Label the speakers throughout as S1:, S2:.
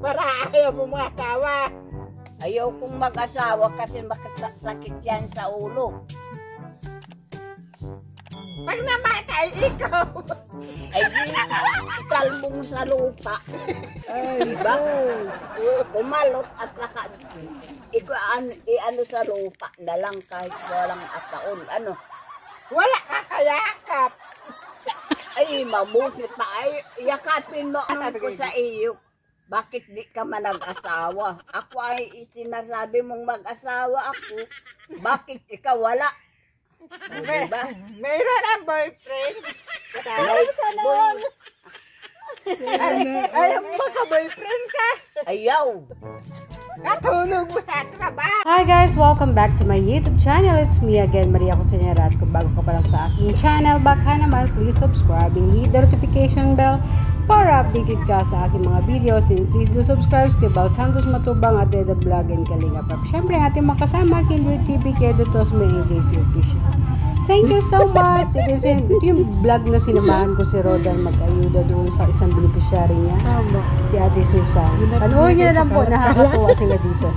S1: Para ayaw mo mga kawa.
S2: Ayaw kong mag-asawa kasi makasakit yan sa ulo.
S1: Pag namatay, ikaw.
S2: Ay, talmong sa lupa.
S3: Ay,
S2: Diba?
S3: sus.
S2: Kumalot at saka i-ano sa lupa na lang kahit walang ataon. Ano?
S1: Wala ka kayakap.
S2: Ay, mabuti pa. Ay, yakapin mo ano ko sa iyo. Bakit di ka man nag-asawa? Ako ay sinasabi mong mag-asawa ako. Bakit ikaw wala? Diba?
S1: Mayroon ang boyfriend.
S2: Boy,
S1: Ayaw mo maka-boyfriend ka.
S2: ayaw.
S1: Katulog mo sa trabaho.
S3: Hi guys! Welcome back to my YouTube channel. It's me again, Maria Costanera. At kung bago ka pa lang sa aking channel, baka naman please subscribe and hit the notification bell para updated ka sa aking mga videos. And please do subscribe kay Bal Santos Matubang at Deda Vlog and Kalinga Prab. Siyempre, ating makasama, Kindred TV, Care Dutos, may AJC Official. Thank you so much! Ito yung vlog na sinamahan ko si Rodan mag-ayuda doon sa isang beneficiary niya. Si Ate Susan. Panoorin niyo na lang po, nakakatuwa sila dito.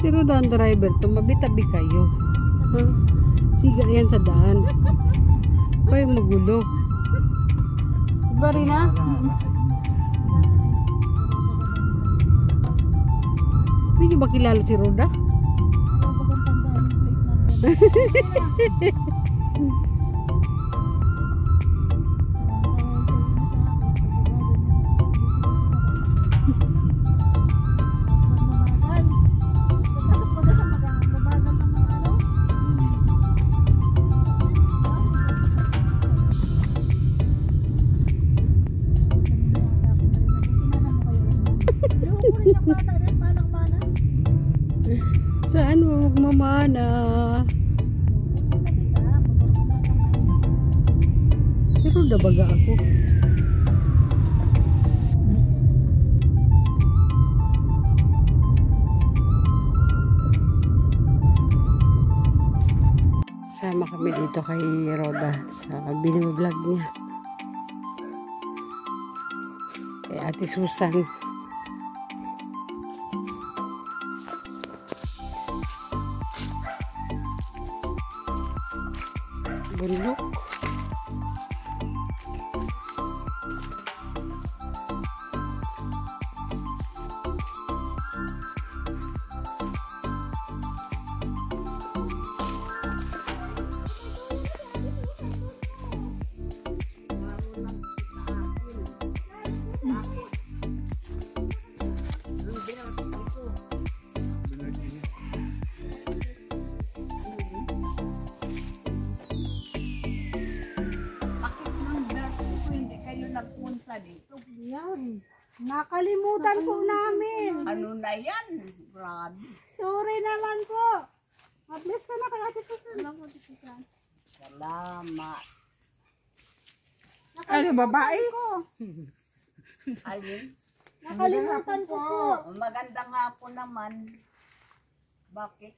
S3: Si Rodan driver, tumabi-tabi kayo. Huh? Siga yan sa daan. Kaya magulo. Diba rin ha? Hindi niyo ba kilala si Roda? Saan mo magmamana? Pero dabaga ako. Sama kami dito kay Roda sa biniblog niya. Kay Ate Susan. Bundok.
S2: Dito.
S4: Yan. Nakalimutan po namin.
S2: Ano na yan? Grabe.
S4: Sorry naman po. Mabless ka na kay Ate Susan.
S2: Salamat.
S1: Ano, babae?
S4: Ko.
S2: Alin?
S4: Nakalimutan ko po.
S2: Maganda nga po naman. Bakit?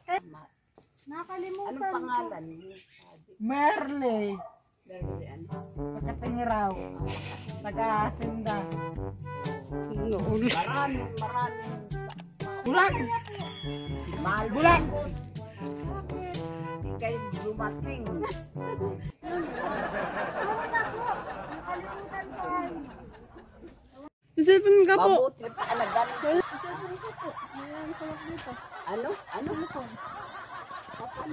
S2: Anong
S4: Nakalimutan
S2: pangalan mo?
S1: Merle.
S2: Merle, ano?
S1: Pagkatingiraw. Taga-tinda.
S2: Maraming.
S1: Bulan.
S2: Mahal
S1: Bulan.
S2: Hindi kayo dumating.
S4: Sorry na po. Nakalimutan ko ay.
S3: Cellphone ka po.
S2: Mabuti pa alagan.
S4: Ayan, kulat dito.
S2: Ano?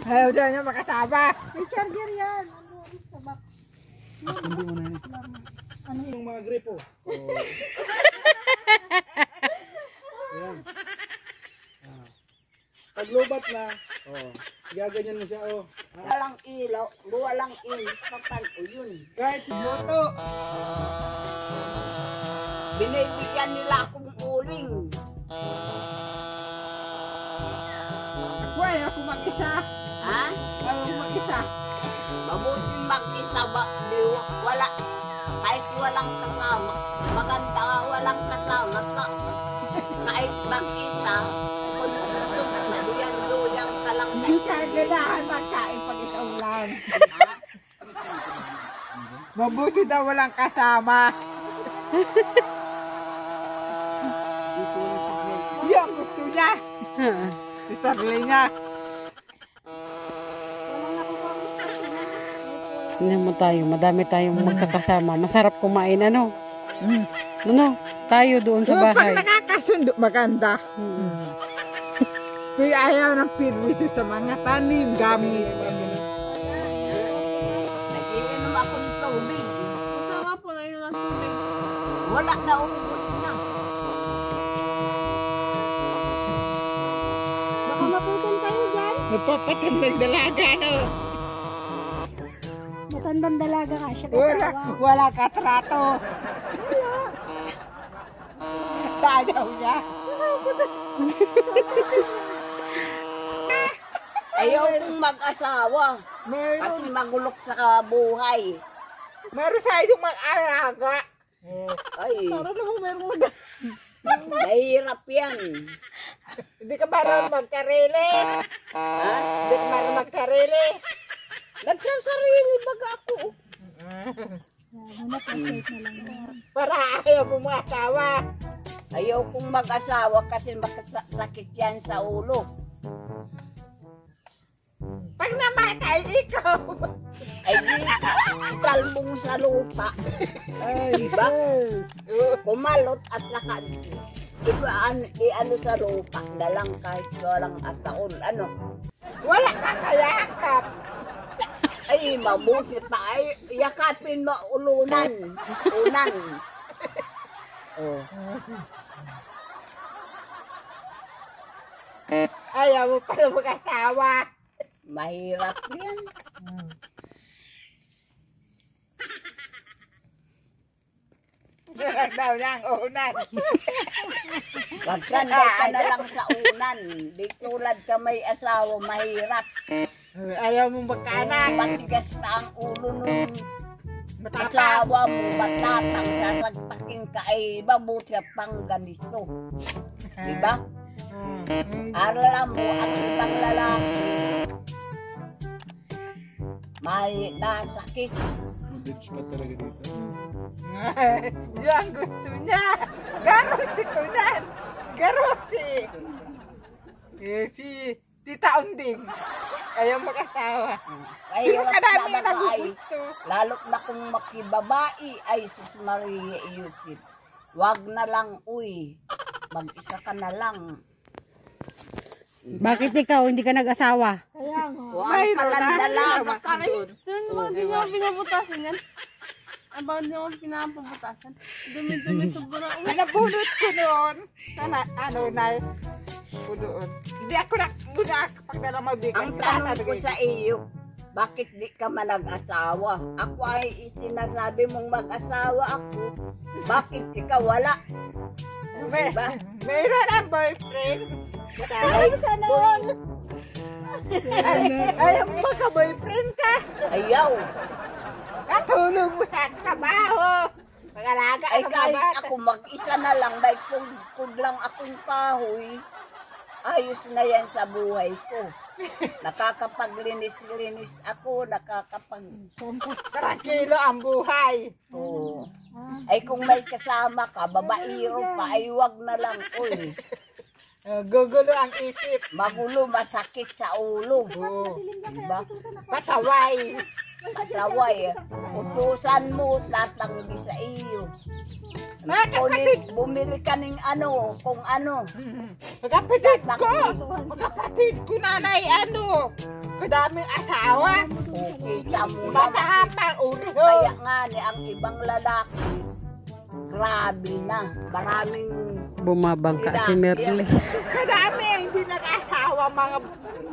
S1: Ayaw daw niya makataba.
S4: May charger yan. Ano sa box?
S3: Hindi mo na yun.
S4: Ano
S3: Yung mga gripo. Yan. Paglubat na,
S5: Gaganyan mo siya, oh.
S2: Walang ilaw, walang ilaw. Paano yun?
S5: Kahit
S1: Luto.
S2: Binibigyan nila akong uling.
S1: Ako ay ako mag-isa.
S2: Ha?
S1: Ako mag-isa.
S2: Mabuti mag-isa ba? Wala. Kahit walang kasama. Maganda nga walang kasama ka. Kahit mag-isa. Kung naduyan-duyang ka lang.
S1: Hindi ka ganahan magkain pag ikaw lang. Mabuti daw walang kasama. Yan gusto niya. Si Starlina.
S3: Tingnan mo tayo, madami tayong magkakasama. Masarap kumain, ano? Ano? Tayo doon sa bahay.
S1: Pag nakakasundo, maganda. Kaya ayaw ng pirwisyo sa mga tanim, gamit.
S2: Nagiinom akong tubig.
S4: Masama po na yun ang tubig.
S2: Wala na ubos na.
S4: Baka maputin kayo dyan.
S1: Napapatan ng dalaga, no?
S4: Matandang dalaga ka siya
S1: Wala,
S4: kasawa.
S1: wala katrato. Sayaw niya.
S2: Ayaw kong mag-asawa. Kasi
S1: Meron,
S2: magulok sa buhay.
S1: meron sa yung mag-alaga.
S2: Ay,
S1: Para namang meron mag-
S2: mahirap yan.
S1: Hindi ka marunong magkarili.
S2: Ha?
S1: Hindi ka marunong magkarili.
S2: Nagsasarili baga ako.
S4: Translate na lang yan.
S1: Para ayaw mo mga asawa.
S2: Ayaw kong mag-asawa kasi makasakit yan sa ulo.
S1: Pag namatay, ikaw.
S2: Ay di, talbong sa lupa. Diba? Kumalot at naka... i-ano sa lupa na lang kahit walang ataon. Ano?
S1: Wala ka kayakap.
S2: Ay, mabuti pa. Ay, yakapin mo ulunan. Unan. Oh.
S1: Ayaw mo pala mag-asawa.
S2: Mahirap yan.
S1: Dalag daw niya ang unan.
S2: Pagsanday ka na lang sa unan. Di tulad ka may asawa, mahirap.
S1: Ayaw mo magkaanak.
S2: Matigas na ang ulo nung
S1: Matapang.
S2: asawa mo, matapang, sasagpakin ka ay mabuti pang ganito. Diba? Alam mo, ang ibang lalaki, may nasakit.
S5: Bitch ka talaga dito.
S1: Yan gusto niya. Garosi ko nan. Garosi. Si Tita Unding. Ayaw mag-asawa.
S2: Ay,
S1: Yung
S2: hirap
S1: kadami
S2: na
S1: na
S2: babae.
S1: nagugusto.
S2: Lalo't na kung makibabae ay sus Maria Yusip. Wag na lang, uy. Mag-isa ka na lang.
S3: Bakit ikaw hindi ka nag-asawa?
S4: Kaya nga.
S2: Huwag palang dalaga ka rin.
S6: Tignan mo, hindi niyo ako pinaputasan yan. Ang bakit niyo ako pinapabutasan? Dumi-dumi sobra.
S1: Pinabulot ko noon. Ano na. Ko doon. Hindi ako muna kapag nalang mabigat.
S2: Ang tanong ko sa iyo, bakit di ka manag-asawa? Ako ay sinasabi mong mag-asawa ako. Bakit ikaw wala? Diba?
S1: Mayroon ang boyfriend.
S2: Ay,
S4: Sana yun.
S1: Ayaw mo magka-boyfriend ka.
S2: ayaw.
S1: Katulong mo sa trabaho. Mag-alaga
S2: Ay
S1: ka mga
S2: kahit
S1: bata.
S2: ako mag-isa na lang, may kung lang akong kahoy, ayos na yan sa buhay ko. Nakakapaglinis-linis ako,
S1: Tranquilo ang buhay.
S2: Oo. Ay kung may kasama ka, babairo pa, ay wag na lang, uy.
S1: Gugulo ang isip.
S2: Magulo, masakit sa ulo.
S1: Oo.
S2: Diba?
S1: Pataway.
S2: Pasaway. Utusan mo, tatanggi sa iyo.
S1: Mga kapatid.
S2: Bumili ka ng ano, kung ano.
S1: Magkapatid ko. Magkapatid ko nanay ano. Kadaming asawa.
S2: O, kita mo na.
S1: Matapang ulo.
S2: Kaya nga ni ang ibang lalaki, grabe na. Maraming
S3: Bumabangka si Merle.
S1: Kadami hindi nag-asawa mga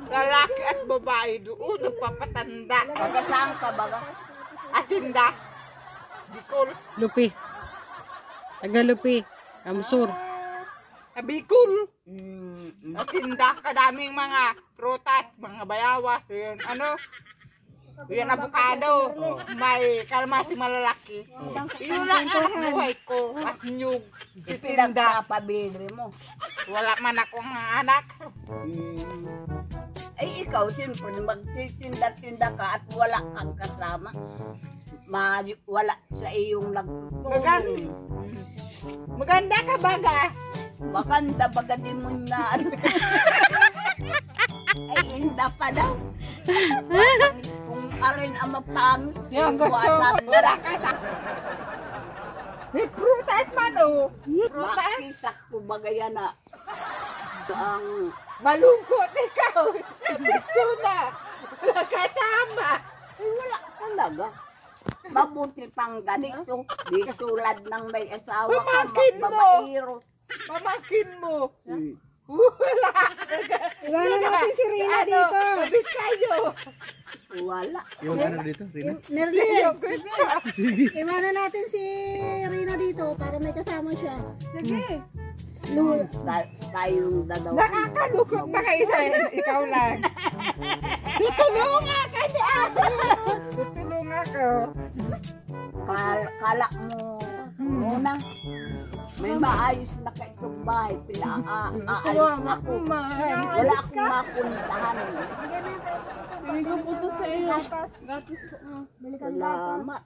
S1: lalaki at babae doon, nagpapatanda.
S2: Baga saan ka baga?
S1: Atinda. Bicol.
S3: Lupi. Taga Lupi. Kamsur.
S1: Bicol.
S2: Mm.
S1: Atinda. Kadaming mga prutas, mga bayawas. Yun, ano? Yun, avocado. May kalmasi malalaki. Yun lang ang buhay ko. At nyug. Itinda.
S2: Pinagpapabili mo.
S1: Wala man akong anak.
S2: Mm. Ay ikaw, siyempre, magtitinda-tinda ka at wala kang kasama. Wala sa iyong nagtutulong.
S1: Maganda ka baga.
S2: Maganda baga di mo na. Ay, inda pa daw. Kung arin ang mapangit,
S1: Yung gusto mo. Wala ka sa... May prutas man o. Prutas.
S2: makita ko baga yan na ang
S1: Malungkot ikaw. Dito na. Wala kasama.
S2: ay, wala talaga. Mabuti pang ganito. Di tulad ng may asawa ka,
S1: Pamangkin mo.
S2: babaero.
S1: Pamangkin mo.
S2: Hmm.
S1: Wala.
S4: Iwanan natin si Rina
S1: Ano,
S4: dito.
S1: Kabit kayo.
S2: Wala.
S5: Yung ano dito, Rina?
S4: Nerlin,
S1: Yung gusto.
S4: iwanan natin si Rina dito para may kasama siya.
S1: Sige.
S2: Tayong dalawa.
S1: Nakakalukot ba kayo sa ikaw lang? Tutulungan ka ni ate. Tutulungan ko.
S2: Kala mo, muna, may maayos na kaitong bahay, pinaalis ako. Wala akong mapuntahan.
S6: Hindi ko po to sa iyo. Gatas ko.
S2: Salamat.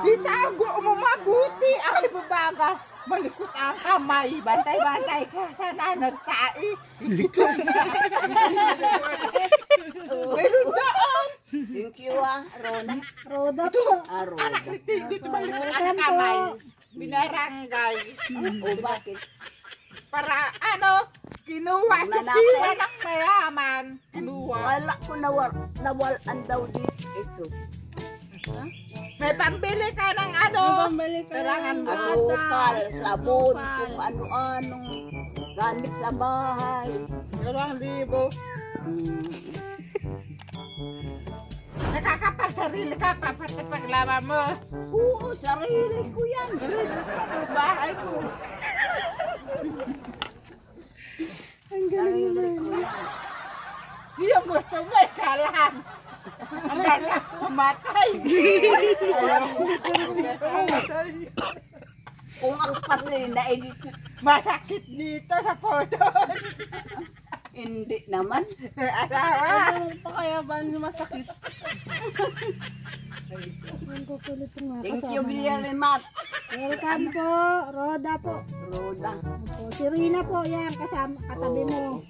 S1: Bitago mo mabuti. Ay, babaga. Malikot ang kamay. Bantay-bantay ka. Sana nagtai. Meron doon.
S2: Thank you Rona.
S4: Roda po.
S2: Roda.
S1: Anak ni Tigit, malikot ang kamay. Binarangay.
S2: O bakit?
S1: Para ano, kinuha si Pila ng mayaman. Kinuha.
S2: Wala ko nawalan daw dito. Ito.
S1: May pambili ka ng ano.
S6: Pambili ka
S1: Kailangan
S6: ng
S1: mo.
S2: Asukal, sabon,
S6: Asukal.
S2: kung ano-anong gamit sa bahay.
S1: 2,000. Nakakapagsarili ka pa pati paglaba mo.
S2: Oo, sarili ko yan.
S1: Bahay mo.
S2: Sarili ko yan.
S1: Yung gusto mo, ikalang. Ang ganda, mamatay.
S2: Kung ako pati na-edit,
S1: Masakit dito sa photo.
S2: hindi naman.
S1: Asawa.
S6: Ano pa kaya ba niyo masakit?
S4: Ang kukulit ng mga
S2: Thank you
S4: kasama.
S2: very much.
S4: Welcome po. Roda po.
S2: Roda.
S4: Opo, si Rina po yan, kasama, katabi mo.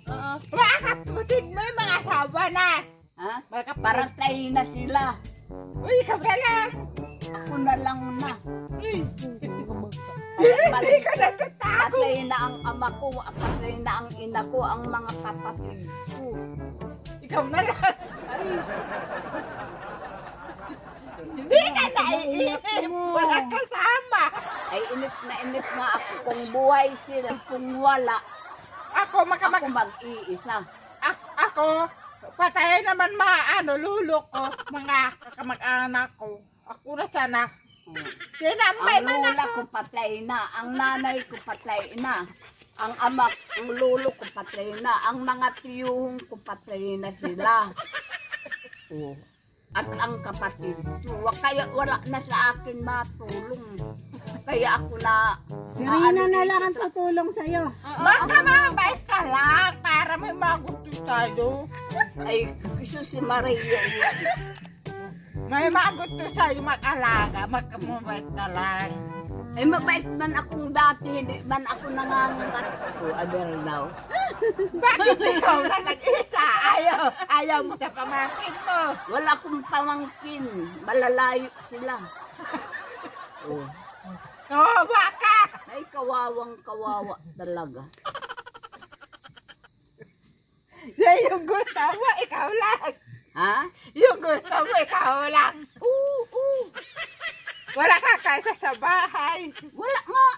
S1: Mga kapatid mo yung mga asawa na.
S2: Ha?
S1: Mga kapatid.
S2: Para tayo na sila.
S1: Uy, ikaw na lang.
S2: Ako na lang na.
S1: Hindi ka natatakot.
S2: Patay na ang ama ko, patay na ang ina ko, ang mga kapatid ko.
S1: Ikaw na lang. Hindi ka naiinip. Wala kasama.
S2: Ay inip na inip nga ako kung buhay sila, kung wala,
S1: Ako,
S2: ako mag-iisa.
S1: Ako, patay naman lulo ko, mga kamag-anak ko. Ako na sana. Tinambay
S2: Ang
S1: man
S2: lula
S1: ako.
S2: ko patay na, ang nanay ko patay na, ang ama, ang lolo ko patay na, ang mga tiyuhong ko patay na sila. Oh. At ang kapatid ko, kaya wala na sa akin matulong. Kaya ako na...
S4: Si Rina na lang ang tutulong sa'yo.
S1: Baka mabait ka lang para may magusto tayo.
S2: Ay, gusto si Maria.
S1: May magusto sa'yo mag-alaga, magkamabait ka lang.
S2: Ay, mabait man akong dati, hindi man ako nangangat. O, aber daw.
S1: Bakit ikaw na nag-isa? Ayaw mo sa pamangkin mo.
S2: Wala akong pamangkin. Malalayo sila. Oh.
S1: Kawawa ka.
S2: Ay, kawawang kawawa talaga.
S1: Yung gusto mo, ikaw lang.
S2: Ha?
S1: Yung gusto mo, ikaw lang. Wala ka kaysa sa bahay.
S2: Wala nga.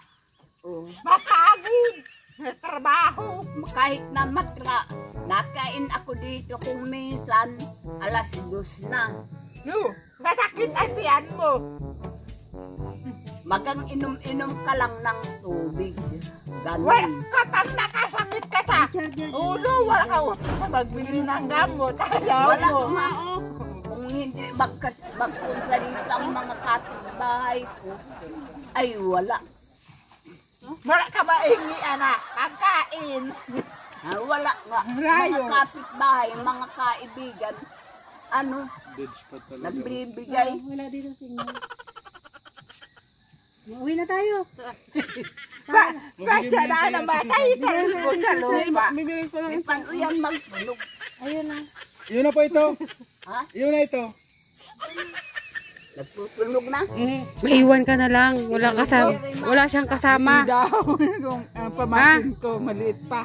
S2: Oh.
S1: Mapagod. May trabaho trabaho.
S2: Kahit na nakain ako dito kung minsan, alas 2 na.
S1: No, nasakit ang tiyan mo.
S2: Magang inom-inom ka lang ng tubig.
S1: Well,
S2: Ganun.
S1: kapag nakasakit ka sa ulo, wala ka sa magbili ng gamot. Ayaw
S2: Wala
S1: mo.
S2: nga oh. Kung hindi magpunta dito ang mga kapitbahay ko, ay wala.
S1: Wala ka maingi, anak. Pagkain.
S2: Wala nga.
S1: Rayo.
S2: Mga kapitbahay, mga kaibigan,
S5: Ditch pa talaga.
S2: nagbibigay.
S4: Wala dito signal. Uwi na tayo.
S1: Kasi na namatay ka mo sa lupa.
S6: Bibigay ko lang.
S2: Paano yan magtulog?
S4: Ayun na.
S5: Yun na po ito.
S2: Ha?
S5: Yun na ito.
S2: Nagtutulog na?
S3: Maiwan ka na lang. Wala siyang kasama.
S1: Daw, kung pamangkin ko, maliit pa.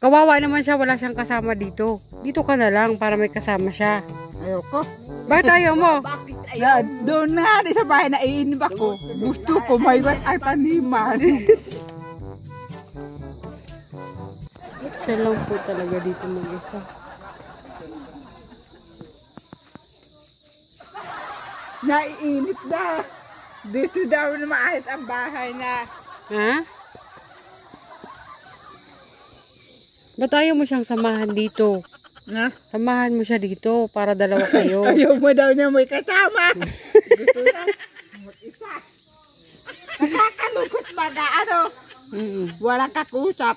S3: Kawawa naman siya, wala siyang kasama dito. Dito ka na lang para may kasama siya.
S1: Ayoko.
S3: Bakit ayaw mo?
S2: Bakit
S1: Na,
S2: ayaw?
S1: doon na di sa bahay na iinib ako. Gusto ko may wat ang taniman.
S3: Siya lang po talaga dito mag-isa.
S1: Naiinip na. Dito daw na maayos ang bahay na.
S3: Ha? Ba't ayaw mo siyang samahan dito?
S1: Na?
S3: Samahan mo siya dito para dalawa kayo.
S1: Ayaw mo daw niya may kasama. Gusto na. Mag-isa. Nakakalukot baga, walang kakusap.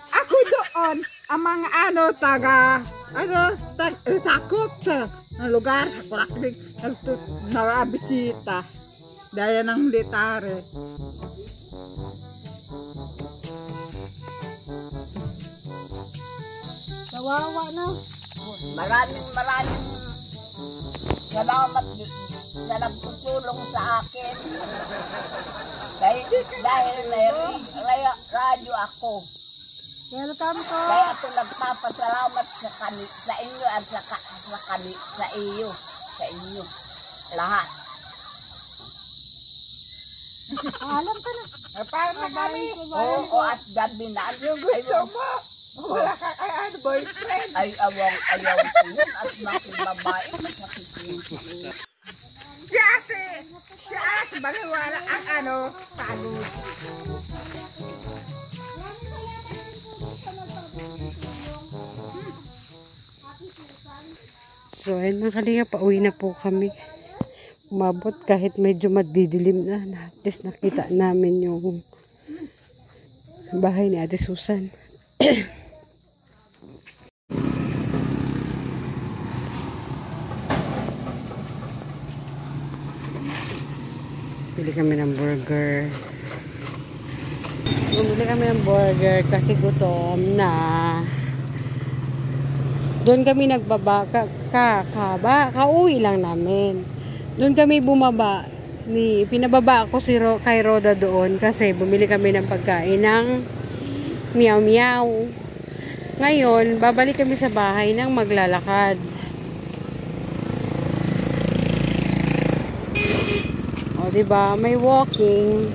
S1: Ako doon, ang mga takot sa lugar, kuraklik, nabisita. Daya ng litare.
S4: Kawawa na.
S2: Maraming salamat na nagtutulong sa akin. Dahil may radyo ako.
S4: Welcome ko.
S2: Kaya ako nagpapasalamat sa inyo at sa iyo. Sa inyo. Lahat.
S4: Alam ka na.
S1: Para na kami.
S2: Oo, at gabi na.
S1: Gusto mo. Wala ka kay boyfriend.
S2: Ay, ayaw ko yun. At mga babae, masakit yun.
S1: Si ate, baliwala ang pagod.
S3: So, ayun mga kalinga, pauwi na po kami. Umabot kahit medyo madidilim na. At least nakita namin yung bahay ni Ate Susan. Bili kami ng burger. Bumili kami ng burger kasi gutom na. Doon kami nagbaba, kauwi lang namin. Doon kami bumaba, pinababa ako kay Roda doon kasi bumili kami ng pagkain ng Meow Meow. Ngayon, babalik kami sa bahay ng maglalakad. O, diba? May walking.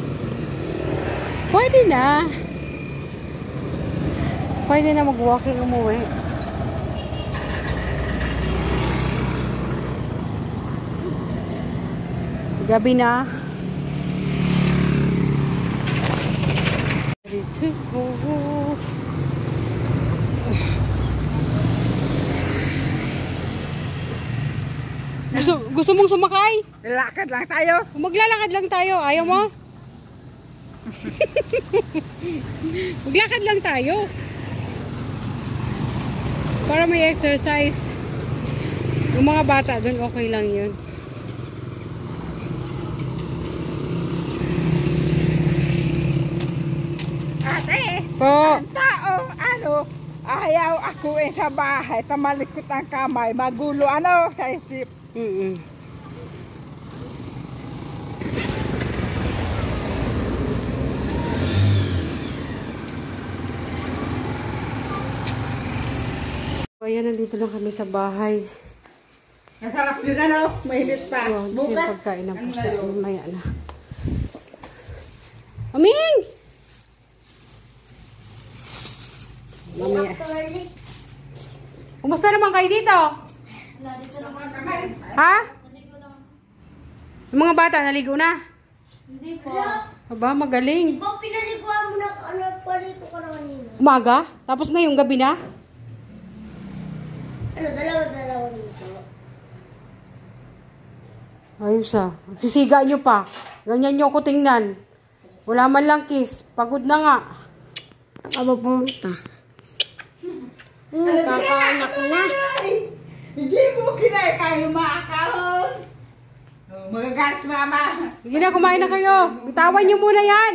S3: Pwede na. Pwede na mag-walking umuwi. Gabi na. Ready to go. Gusto mong sumakay?
S1: Lakad lang tayo.
S3: Maglalakad lang tayo. Ayaw mo? Maglakad lang tayo. Para may exercise. Yung mga bata doon, okay lang yun.
S1: Ate,
S3: Po.
S1: ang taong ayaw ako sa bahay, tamalikot ang kamay, magulo sa isip.
S3: Ayan, nandito lang kami sa bahay.
S1: Masarap yun mainit pa.
S3: Yung
S1: Bukas,
S3: pagkain ng puso. Maya na. Aming! Mamaya. Kumusta naman kayo dito? Ha? Yung mga bata, naligo na?
S6: Hindi po.
S3: Aba, magaling.
S7: Ba't pinaliguan mo na ano, paligo ka na kanina?
S3: Umaga? Tapos ngayong gabi na?
S7: Ano, dalawa dito.
S3: Ayos ah. Sisiga nyo pa. Ganyan nyo ko tingnan. Wala man lang kiss. Pagod na nga.
S7: Aba pumunta. Kakaanak ko na.
S1: Hindi mo kinaya kayo maakahon. Magagalit si mama.
S3: Sige na, kumain na kayo. Bitawan nyo muna yan.